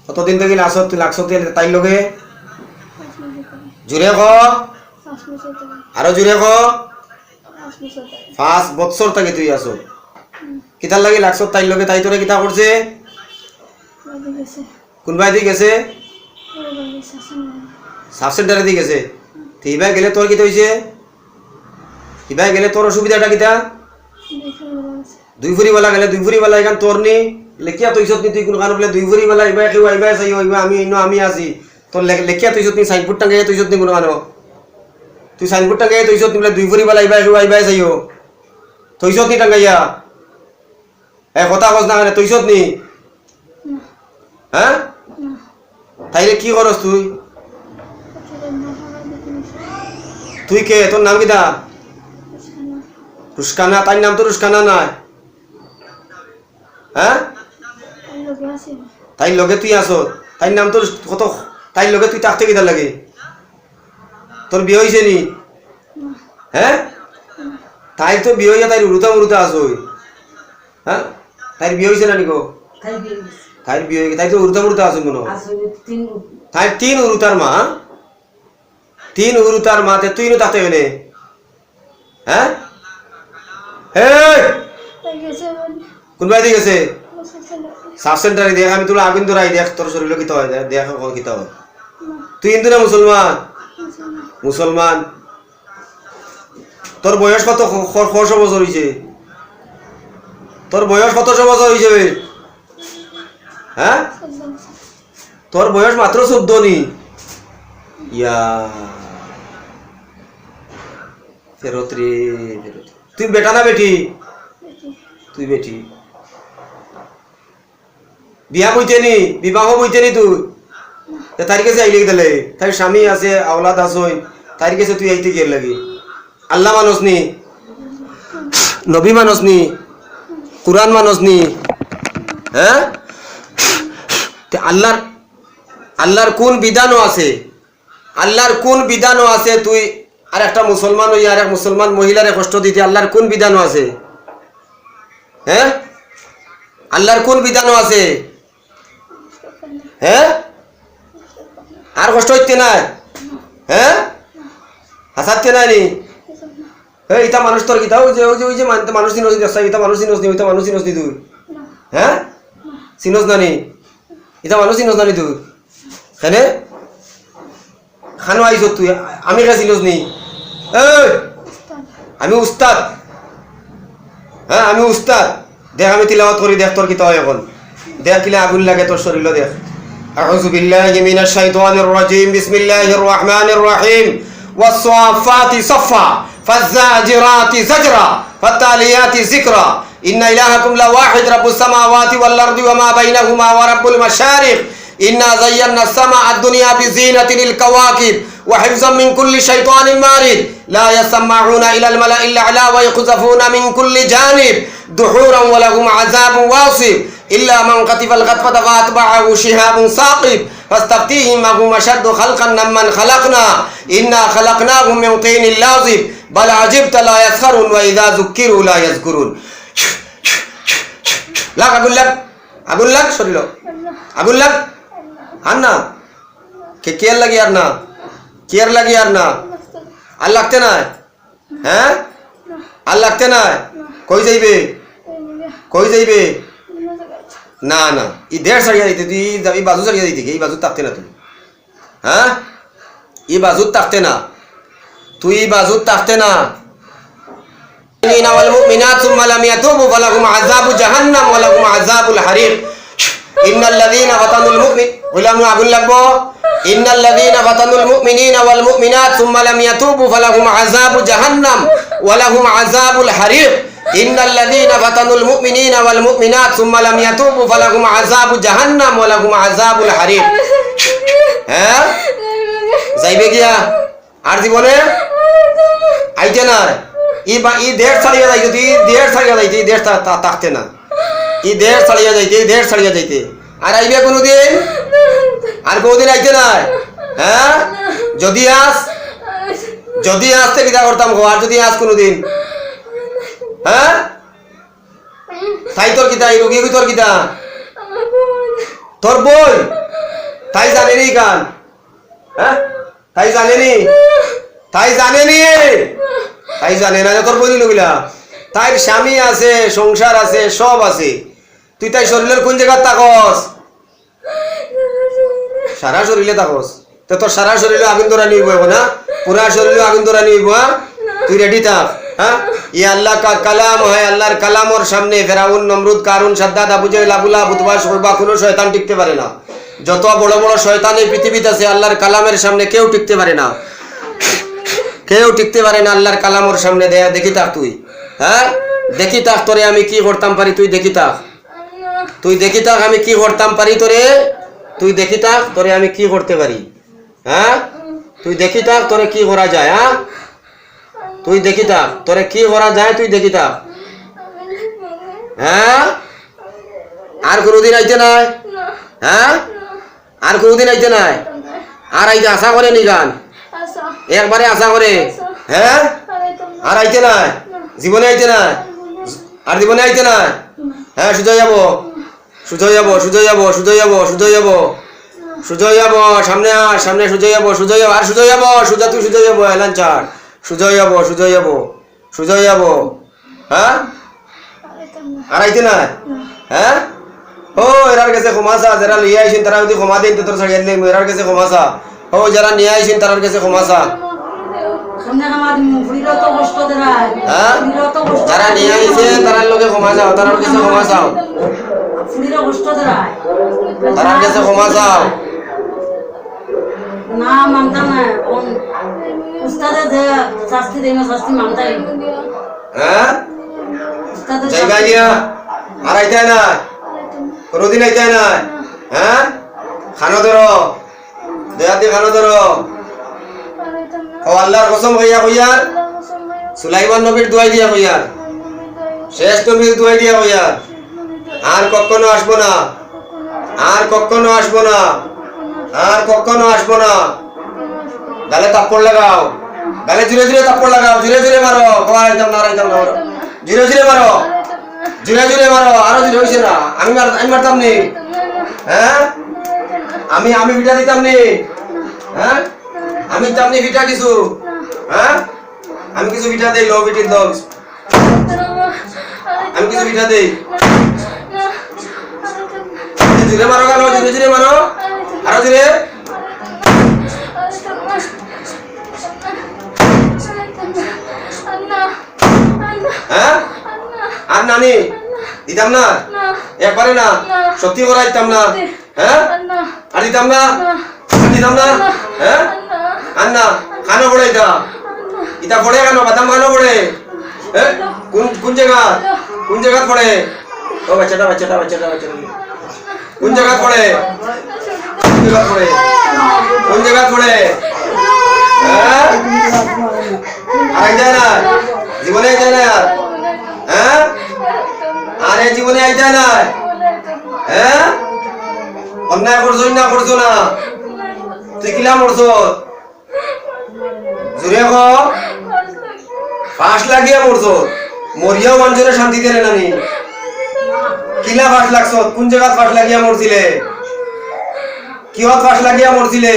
কতদিন থেকে আসত তুই লাগছ তাই লগে জুড়ে ক আরো জুড়ে ক 5 বছর থেকে তুই আসো কিতার লাগি লাগছ তাই লগে তাই তোরে কিতা করছে কোনবাই দি গেছে সাব সেন্টারে দি গেছে ইবাই গেলে তোর কিতা হইছে ইবাই গেলে তোর অসুবিধাটা কিতা দুই ফুরিওয়ালা গেলে দুই ফুরিওয়ালা এখান তোর নি লেখিয়া তুই সত্যি তুই কোন কারণ বলে দুই ফুরিওয়ালা ইবাই কেউ ইবাই চাই আমি আমি আছি তোর লেখিয়া তুই সত্যি সাইনবোর্ড টাঙ্গে তুই সত্যি কোন কারণ তুই সাইনবোর্ড টাঙ্গে তুই সত্যি বলে দুই ফুরিওয়ালা ইবাই কেউ ইবাই চাই তুই সত্যি টাঙ্গাইয়া কথা কস না তুই সত্যি হ্যাঁ তাইলে কি করস তুই তুই কে তোর নাম কিটা রুস্কানা তাই নাম তো রুস্কানা নাই হ্যাঁ তাই লগে তুই আসো তাই নাম তোর কত তাই লগে তুই থাকতে কিটা লাগে তোর বিয়ে হয়েছে নি হ্যাঁ তাই তো বিয়ে হইয়া তাই উড়ুতা উড়ুতা আসো হ্যাঁ তাই বিয়ে হয়েছে না নিকো তাই বিয়ে হয়ে তাই তো উড়ুতা উড়ুতা আসো মনে তাই 3 উড়ুতার মা 3 উড়ুতার মাতে তুই নো থাকতে গেলে হ্যাঁ কোনবাই দিয়ে গেছে সাব সেন্টারে দেখ আমি তোর আগুন ধরাই দেখ তোর শরীর কিতা হয় দেখ এখন কিতা হয় তুই হিন্দু না মুসলমান মুসলমান তোর বয়স কত 100 বছর হয়েছে তোর বয়স কত বছর হয়েছে হ্যাঁ তোর বয়স মাত্র 14 নি ইয়া ফেরত রে ফেরত তুই বেটা না বেটি তুই বেটি বিয়া বইতে নি বিবাহ বইতে নি তুই তার কাছে আইলে দিলে তাই স্বামী আছে আওলাদ আছে তার কাছে তুই আইতে গেল লাগি আল্লাহ মানুষ নি নবী মানুষ নি কুরআন মানুষ নি হ্যাঁ আল্লাহর কোন বিধানও আছে আল্লাহর কোন বিধানও আছে তুই আর একটা মুসলমান হই আর এক মুসলমান মহিলারে কষ্ট দিতে আল্লাহর কোন বিধানও আছে হ্যাঁ আল্লাহর কোন বিধানও আছে হ্যাঁ আর কষ্ট হইতে না হ্যাঁ হাসাতে না নি এই ইতা মানুষ তোর কিতা ওই যে মানতে মানুষ চিনস নি দশা ইতা মানুষ চিনস নি ওইতা মানুষ চিনস নি তুই হ্যাঁ চিনস না নি ইতা মানুষ চিনস না নি তুই হ্যাঁ খানো আইছ তুই আমি কা চিনস নি এই আমি উস্তাদ হ্যাঁ আমি উস্তাদ দেখ আমি তিলাওয়াত করি দেখ তোর কিতা হয় এখন দেখ কিলা আগুন লাগে তোর শরীরে দেখ আউযু বিল্লাহি মিনাশ শাইতানির রাজিম বিসমিল্লাহির রহমানির রহিম ওয়াস-সাফাতি সাফা ফাজ-জাজিরাতি জাজরা ফাত-তালিয়াতি যিকরা ইন্না ইলাহাকুম লাওয়াহিদ রাব্বুস সামাওয়াতি ওয়াল আরদি ওয়া মা বাইনাহুমা ওয়া রাব্বুল মাশারিক ইন্না যায়্যানা আস-সামা'a ad-দুনিয়া বিযীনাতিল কাওয়াকিব ওয়া হিফযাম মিন কুল্লি শাইতানিন মারিদ লা ইয়াসমাউনা ইলাল মালা'il আ'লা ওয়া ইয়াকযাফুনা মিন কুল্লি জানিব দুহুরান ওয়া লাহুম আযাবুন ওয়াসিব ইল্লা মান কাতিবাল গাতফাতা ফাতবা'াহু শিহাবুন সাকিব ফাস্তাফতিহিম আহুম আশাদ্দু খালকান মিম্মান খালাকনা ইন্না খালাকনাহুম মিন তিনিল লাযিব বাল আজিবতা লা ইয়াসখারুন ওয়া ইযা যুক্কিরু লা ইয়াযকুরুন লাগ আগুন লাগ শরীর আগুন লাগ আর না কে কেয়ার লাগি আর না কেয়ার লাগি আর না আর লাগতে না হ্যাঁ আর লাগতে না কই যাইবে কই যাইবে না না ই দেড় সারিয়া দিতে তুই এই বাজু সারিয়া দিতে এই বাজু থাকতে না তুই হ্যাঁ এই বাজু থাকতে না তুই এই বাজু থাকতে না والمؤمنات ثم لم يتوبوا فلهم عذاب جهنم ولهم عذاب الحريق إن الذين فتنوا المؤمن ولم أقول لك إن الذين فتنوا المؤمنين والمؤمنات ثم لم يتوبوا فلهم عذاب جهنم ولهم عذاب الحريق إن الذين فتنوا المؤمنين والمؤمنات ثم لم يتوبوا فلهم عذاب جهنم ولهم عذاب الحريق ها যাইবে গিয়া আর জীবনে আইতে না ই দেড় ছাড়িয়া যাইতে তুই দেড় ছাড়িয়া যাইতে দেড় থাকতে না ই দেড় ছাড়িয়া যাইতে দেড় ছাড়িয়া যাইতে আর আইবে কোনোদিন আর কোনোদিন আইতে না হ্যাঁ যদি আসতে কিতা করতাম গো আর যদি আস কোনোদিন হ্যাঁ তাই তোর কিতা এই রোগী তোর কিতা তোর বই তাই জানেনি গান, হ্যাঁ তাই জানেনি, তাই জানেনি, তাই জানে না তোর বই লগিলা। তাইর স্বামী আছে, সংসার আছে, সব আছে, তুই তাই শরীরের কোন জায়গায় তাকস? সারা শরীরে তাকস। তো তোর সারা শরীরে আগুন ধরা নিব না, পুরা শরীরে আগুন ধরা নিব। তুই রেডি থাক। হ্যাঁ, ये अल्लाह का कलाम है, আল্লাহর কালামর সামনে ফেরাউন, নমরুদ, কারুন, সাদ্দাদ, আবু জাহেল, আবু লাহাব, উতবা, শুতবা কোনো শয়তান টিকতে পারে না। যত বড় বড় শয়তান এই পৃথিবীতে আছে আল্লাহর কালামের সামনে কেউ টিকতে পারে না, কেউ টিকতে পারে না আল্লাহর কালামর সামনে। দেখি থাক তুই, হ্যাঁ দেখি থাক তোরে আমি কি করতাম পারি, তুই দেখি থাক, তুই দেখি থাক আমি কি করতাম পারি তোরে, তুই দেখি থাক তোরে আমি কি করতে পারি। হ্যাঁ তুই দেখি থাক তোরে কি করা যায়। হ্যাঁ তুই দেখি থাক তোরে কি করা যায়, তুই দেখি থাক। হ্যাঁ আর কোনোদিন আইতে নাই? হ্যাঁ আর কোনোদিন আইতে নাই? আর আইতে আশা করে নি গান? একবারে আশা করে? হ্যাঁ আর আইতে নাই? জীবনে আইতে নাই? আর জীবনে আইতে নাই? হ্যাঁ সুজয় যাব, সুজয় যাব, সুজয় যাব, সুজয় যাব, সুজয় যাব, সুজয় যাব, সামনে আর সামনে সুজয় যাব, সুজয় যাব, আর সুজয় যাব, সুজা তুই সুজয় যাব, এলান চার সুজয় যাব, সুজয় যাব, সুজয় যাব। হ্যাঁ আর আইতে নাই? হ্যাঁ ও এরার কাছে ক্ষমাসা, যারা লিয়ে আইসেন তারা যদি ক্ষমা দিন তো তোর ছাড়িয়ে দিলে এরার কাছে ক্ষমাসা। ও যারা নিয়ে আইসেন তার কাছে ক্ষমাসা। হ্যাঁ যারা নিয়ে আইসে তার লোকে ক্ষমা চাও, তার কাছে ক্ষমা চাও, তার কাছে ক্ষমা চাও। না মানতাম না, উস্তাদে যে শাস্তি দেয় না শাস্তি মানতাই। হ্যাঁ যাইবা গিয়া আর আইতে না, কোনোদিন আইতে না। হ্যাঁ খানো ধরো, দেয়া দিয়ে খানো ধরো। ও আল্লাহর কসম হইয়া হইয়ার, সুলাইমান নবীর দোয়াই দিয়া হইয়ার, শেষ নবীর দোয়াই দিয়া হইয়ার, আর কখনো আসবো না, আর কখনো আসবো না, আর কখনো আসবো না। গালে তাপ্পড় লাগাও, গালে জুড়ে জুড়ে তাপ্পড় লাগাও, জুড়ে জুড়ে মারো। আইতাম না, আইতাম না, জুড়ে জুড়ে মারো, জুড়ে জুড়ে মারো, আরো জুড়ে হয়েছে না। আমি মারতাম নি? হ্যাঁ আমি ভিটা দিতাম নি? হ্যাঁ আমি তেমনি ভিটা কিছু, হ্যাঁ আমি কিছু ভিটা দেই, লো ভিটির দল আমি কিছু ভিটা দেই। জুড়ে মারো, গেল জুড়ে জুড়ে মারো, আরো জুড়ে। হ্যাঁ আর নানি দিতাম না, একবারে না, সত্যি করে দিতাম না। হ্যাঁ আর দিতাম না, দিতাম না। হ্যাঁ আর না খানো পড়ে এটা, ইটা পড়ে কেন? বাদাম খানো পড়ে? হ্যাঁ কোন জায়গা, কোন জায়গা পড়ে? ও বাচ্চাটা বাচ্চাটা বাচ্চাটা বাচ্চাটা কোন জায়গা পড়ে? কোন জায়গা পড়ে? কোন জায়গা পড়ে? হ্যাঁ আর যায় না, জীবনে যায় না। হ্যাঁ আরে জীবনে আই যায় না। হ্যাঁ অন্যায় করছো না, করছো না? তুই কিলা মরছ? জুড়ে ফাঁস লাগিয়া মরছ, মরিয়াও মানুষের শান্তি দেয় নানি। কিলা ফাঁস লাগছ? কোন জায়গা ফাঁস লাগিয়া মরছিলে? কিহত ফাঁস লাগিয়া মরছিলে?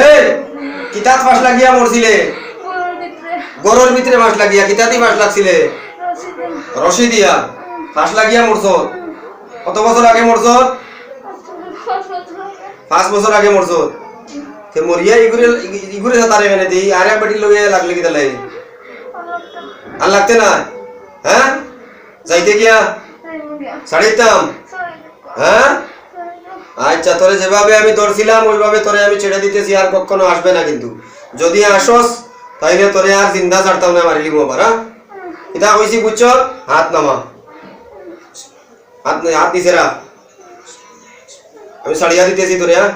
এই কিতাত ফাঁস লাগিয়া মরছিলে? গরুর ভিতরে ফাঁস লাগিয়া, কিতাতি ফাঁস লাগছিলে? রশি দিয়া ফাঁস লাগিয়া মরছ। কত বছর আগে মরছ? 5 বছর আগে মরছ। তে মরিয়া ইগুরে তারে মেনে দি আর এক বাটির লগে লাগলে কি তালাই? আর লাগতে না? হ্যাঁ যাইতে গিয়া ছাড়িতাম। হ্যাঁ আচ্ছা তোরে যেভাবে আমি ধরছিলাম ওইভাবে তোরে আমি ছেড়ে দিতেছি, আর কখনো আসবে না। কিন্তু যদি আসস তাইলে তোরে আর জিন্দা ছাড়তাম না, মারিলি আবার। হ্যাঁ এটা কইছি বুঝছ? হাত নামা, হাত হাত নিচে রাখ, আমি ছাড়িয়া দিতেছি তোরে। হ্যাঁ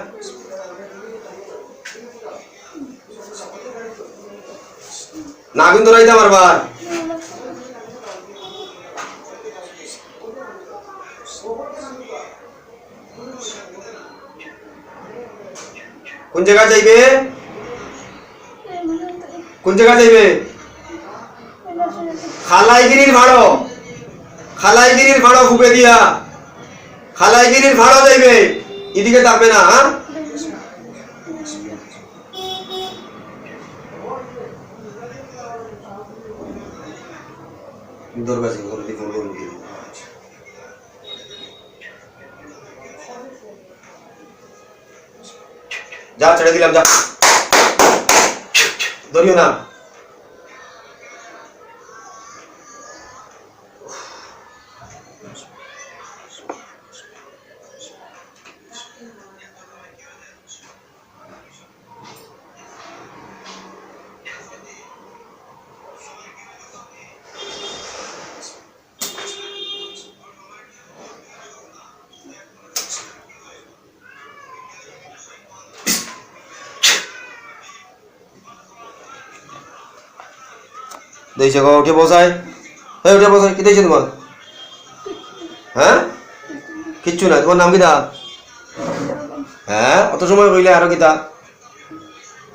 না কিন্তু ধরাইতাম আরবার। কোন জায়গা যাইবে? কোন জায়গা যাইবে? খালাইগিরির ভাড়ো, খালাইগিরির ভাড়ো ফুপে দিয়া, খালাইগিরির ভাড়ো যাইবে। এদিকে যাবে না হ্যাঁ দরকার ছিল ফোন করুন যা ছেড়ে দিলাম যা ধরিও না দিয়েছে গো উঠে বসায় হ্যাঁ উঠে বসায় কি দিয়েছে তোমার হ্যাঁ কিচ্ছু না তোমার নাম কিতা হ্যাঁ অত সময় কইলে আরো কিতা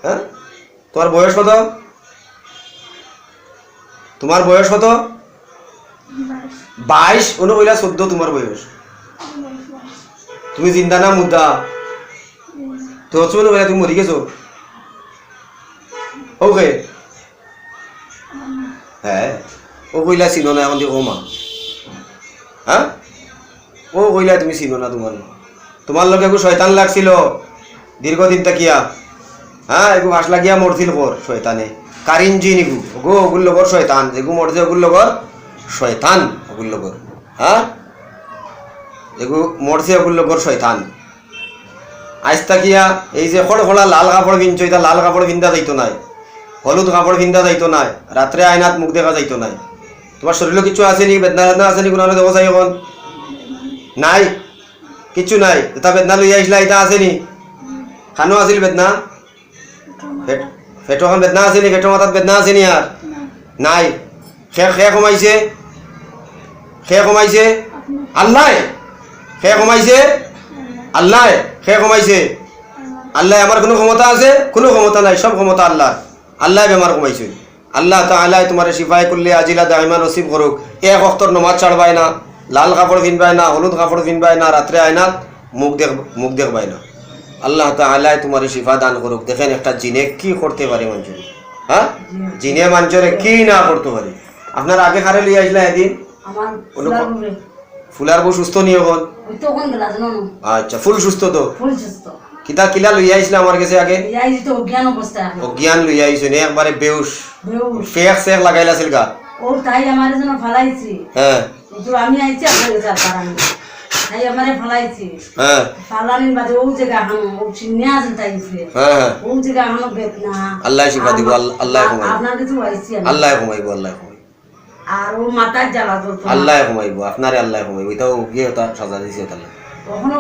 হ্যাঁ তোমার বয়স কত তোমার বয়স কত 22 অনু কইলা 14 তোমার বয়স তুমি জিন্দা না মুদ্দা তো অত সময় কইলা তুমি মরি গেছো ওকে হ্যাঁ ও কইলা চিনো না এখন দেখো মা হ্যাঁ ও কইলা তুমি চিনো না তোমার লোক একটু শয়তান লাগছিল দীর্ঘদিন তাকিয়া হ্যাঁ একটু হাস লাগিয়া মরছিল কর শয়তানে কারিঞ্জি নিগু গো ওগুর লগর শয়তান যেগু মরছে ওগুর লগর শয়তান ওগুর লগর হ্যাঁ এগু মরছে ওগুর লগর শয়তান আজ তাকিয়া এই যে খড়খড়া লাল কাপড় কিনছো এটা লাল কাপড় কিনতে যাইতো নাই হলুদ কাপড় কিনতে যাইতো নাই রাত্রে আয়নাত মুখ দেখা যাইতো নাই তোমার শরীরে কিছু আছে নি বেদনা বেদনা আছে নি কোনো দেবো চাই এখন নাই কিচ্ছু নাই এটা বেদনা লইয়া আসলা এটা আছে নি খানো আছিল বেদনা পেটো খান বেদনা আছে নি পেটো মাথাত বেদনা আছে নি আর নাই খে কমাইছে আল্লাহ খে কমাইছে আল্লাহ খে কমাইছে আল্লাহ আমার কোনো ক্ষমতা আছে কোনো ক্ষমতা নাই সব ক্ষমতা আল্লাহ আল্লাহ বেমার কমাইছে আল্লাহ তাআলা তোমার শিফাই করলে আজিলা দাইমা নসিব করুক এক ওয়াক্তর নামাজ ছাড়বাই না লাল কাপড় কিনবাই না হলুদ কাপড় কিনবাই না রাত্রে আয়নাত মুখ দেখবাই না আল্লাহ তাআলা তোমার শিফা দান করুক দেখেন একটা জিনে কি করতে পারে মানুষের হ্যাঁ জিনে মানুষের কি না করতে পারে আপনার আগে খারে লইয়া আসলা এদিন আমার ফুলার বউ সুস্থ নিয়ে এখন ওই তো কোন গেলা জানো আচ্ছা ফুল সুস্থ তো ফুল সুস্থ কিতা কিলা লইয়া আইছিল আমার কাছে আগে এই তো অজ্ঞান অবস্থা এখন অজ্ঞান লইয়া আইছো নে একবারে বেউস বেউস ফেক লাগাইলাছিল গা ও তাই আমার জন্য ফালাইছি হ্যাঁ তো আমি আইছি আপনার কাছে পারানি তাই আমারে ফালাইছি হ্যাঁ ফালানির বাদে ও জায়গা হানো ও চিন্না আছে তাইছে হ্যাঁ ও জায়গা হানো বেদনা আল্লাহ শিফা দিব আল্লাহ কমাইব আপনার কাছে আইছি আল্লাহ কমাইব আর ও মাথায় জ্বালা করতো আল্লাহ কমাইব আপনারে আল্লাহ কমাইব এটাও গিয়ে ওটা সাজা দিছে তাহলে কখনো